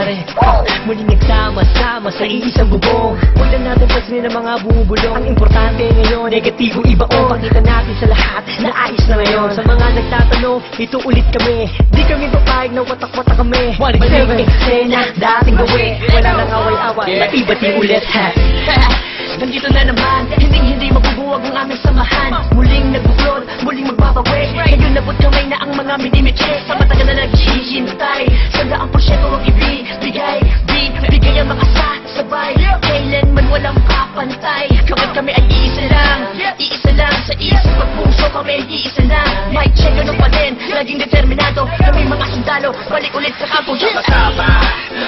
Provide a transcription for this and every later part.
pare. Muling nagsama-sama sa iisang bubong. Huwag lang natin pansinin ang mga bumubulong. Ang importante ngayon, negatibo ibaon. Pakita natin sa lahat na ayos na ngayon. Sa mga nagtatanong, ito ulit kami. Di kami papayag na watak-watak kami. Balik eksena, dating gawi. Wala nang away-away, maibating ulit ha. Nandito na naman, hindi mabubuwag ang aming samahan. Muling nagbuklod, muling magbabawi. Ngayon nabot kamay na ang mga minimiche. Sa matagal na naghihintay, 100% ang ibibigay. Bigay ang mga sabay. Kailanman walang kapantay. Kapag kami ay iisa lang sa isip at puso kami iisa lang. Mic check, ano pa din, laging determinado. Kami mga sundalo, balik ulit sa kampo. Sama-sama,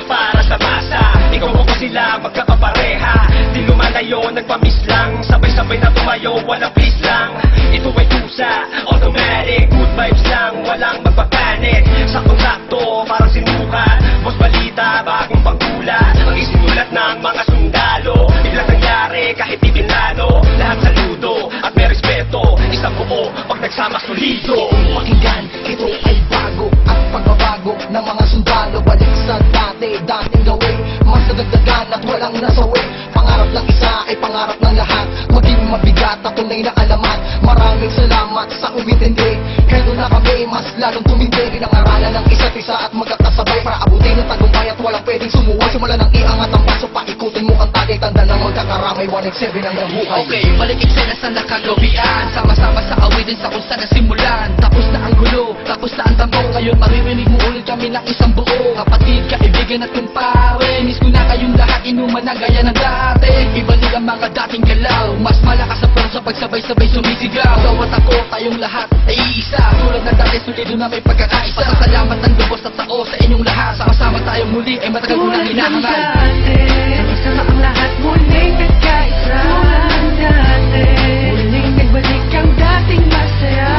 para sa masa. Ikaw ko sila, magkakapareha. Di lumalayo, nagpamiss lang. Sabay-sabay na tumayo, walang please lang. Ito ay kusa, automatic. Good vibes lang, walang magpapanik. Saktong-sakto, parang sinukat. Boss balita, bagong pagkulat. Ang isinulat ng mga sundalo. Biglang nangyari, kahit di pinlano. Lahat saludo, at may respeto. Isang buo, pag nagsama solido. Pakinggan, ito ay bago. At pagbabago ng mga sundalo. Balik sa dating gawin. Mas nadagdagan at walang nasawi. Pangarap ng isa ay pangarap ng lahat. Maging mabigat at tunay na alamat. Maraming salamat sa umintindi. Kaya doon na kami mas lalong tumindi. Rinangaralan ng isa't isa at magkakasabay para abutin ng tagumpay at walang pwedeng sumuway. Simula ng iangat ang paso, paikutin mo ang tagay. Tanda ng magkakaramay, 1x7 ang nabuhay. Okay, balik eksena sa nakagawian. Sama-sama sa awitin sa kung saan nasimulan. Tapos na ang gulo, tapos na ang tambong. Ngayon maririnig mo ulit kami ng isang buo. Kapatid, kaibigan at kumpare. Miss ko na kayong lahat, inuman na gaya ng dati. Ibalik ang mga dating galaw. Mas malakas ang pulsa pag sabay-sabay sumisigaw. Bawat ako, tayong lahat ay iisa. Tulad ng dati, sulido na may pagkakaisa. Pasasalamat ng lubos at tao sa inyong lahat. Sama-sama tayong muli ay matagal ko nang hinahangal. Sama ang lahat muling nagkaisa. Muling nagbalik ang dating masaya.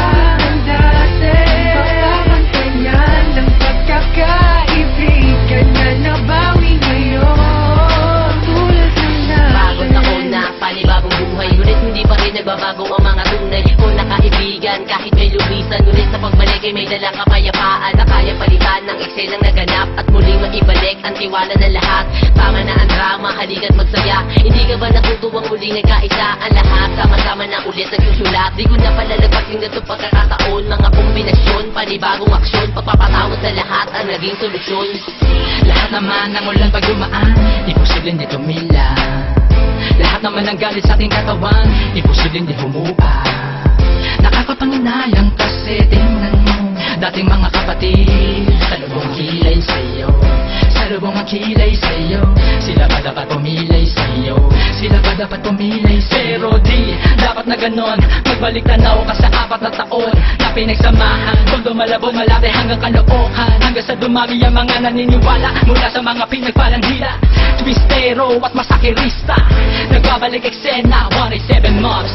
Papamantayan ng pagkakaibigan na nabawi ngayon. Tulad ng natin. Bagong taon na, panibagong buhay. Ngunit hindi pa rin nagbabago ang mga tunay kung nakaibigan. Kahit may lumisan, ngunit sa pagbalik ay may dalang kapayapaan na kaya palitan ng eksenang naganap at muling maibalik ang tiwala ng lahat. Tama na ang drama, halika't magsaya. Hindi ka ba natutuwang muling nagkaisa ang lahat? Sama-sama na ulit nagsusulat. Di ko na palalagpasin na ito pagkakataon. Mga kombinasyon, panibagong aksyon. Pagpapatawad sa lahat ang naging solusyon. Lahat naman ng ulan pag dumaan, imposibleng di tumila. Lahat naman ng galit sa ating katawan, imposibleng di humupa. Nakakapanginayang kasi tingnan mo dating mga kapatid. Salubong kilay sa'yo, salubong ang kilay sa'yo. Sila ba dapat pumilay sa'yo? Sila ba dapat pumilay sa'yo? Pero di dapat na ganon. Magbalik tanaw ka sa 4 na taon na pinagsamahan. Kung lumalabog malate hanggang kaloohan. Hanggang sa dumami ang mga naniniwala mula sa mga pinagpalang hila. Twistero at masakirista. Nagbabalik eksena, 187 Mobs.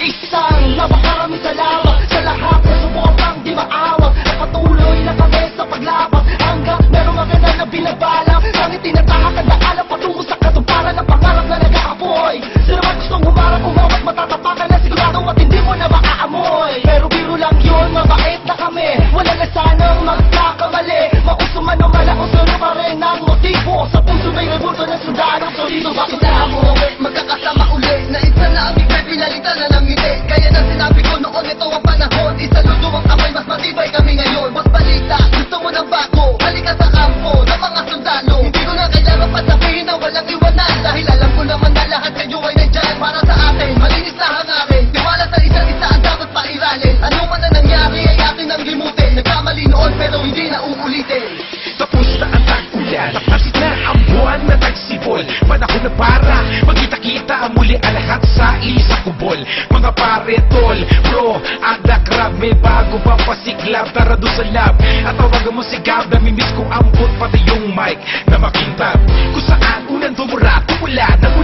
Isang napakaraming salamat sa lahat na sumupang di maawag. Nakatuloy na kami sa paglaban hanggang merong maganda na binabalak. Nang itinatahak ang daalan patungo sa katuparan ng pangarap na nag-aapoy. Sino man gustong humarap, umawat, matatapakan na sigurado at hindi mo na maaamoy. Pero biro lang yun, mabait na kami. Wala na sanang magkakamali. Mauso man o malaos, pero pa rin ang motibo. Sa puso may rebulto ng sundalo. So dito bakit na mo magkakasama uli? Na isa na aming may pinalitan na ng ngiti. Kaya na sinabi ko noon, ito ang panahon. Isaludo ang kamay, mas matibay kami ngayon. Mas balita, gusto mo ng bago. Halika sa kampo ng mga sundalo. Hindi ko na kailangan pa sabihin na walang iwanan. Dahil alam ko naman na lahat kayo ay nandyan para sa atin. Malinis na hangarin, tiwala sa isa't isa ang dapat pairalin. Ano man na nangyari ay atin ang limutin. Nagkamali noon pero hindi na uulitin. Tapos na ang tag-ulan, tapasit na ang buwan na nagsibol. Panahon na para magkita-kita muli ang lahat sa isang kubol. Mga pare, tol, bro, ada grab. May bago pa pasiklab, tara doon sa lab. At tawagan mo si Gab, namimiss ko ambot pati yung mic na makintab. Kung saan unang tumula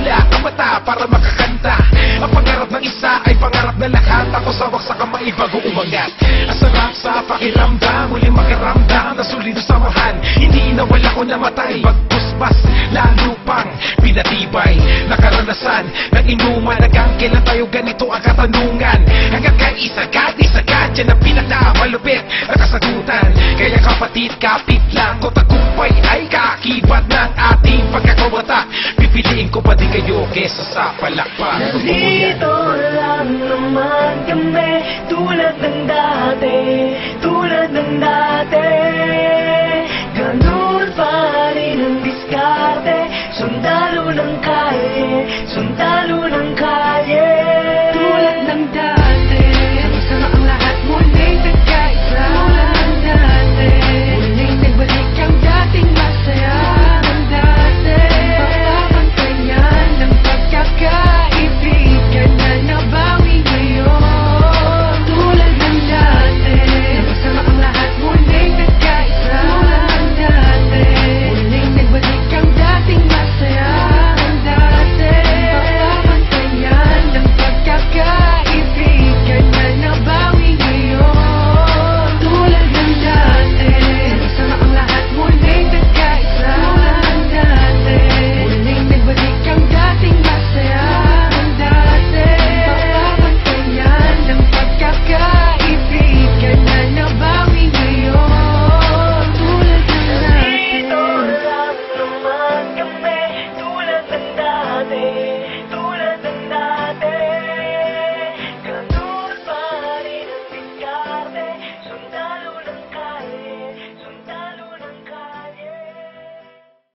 ang mata para makakanta. Ang pangarap ng isa ay pangarap na lahat. Ako sawak sa kamay bago umangat. Ang sarap sa pakiramdam, muling makaramdam na solido samahan. Hindi nawala o namatay, pagpuspas lalo pang pinatibay. Nakaranasan ng inuman, hanggang kailan tayo ganito ang katanungan. Hanggang kaisa-gat yan ang pinakamalupit at kasagutan. Kaya kapatid, kapit lang ko tagumpay ay kesa sa palakpak. Nandito lang naman kami, tulad ng dati, tulad ng dati. Ganun pa rin ang diskarte, sundalo ng kalye, sundalo ng kalye.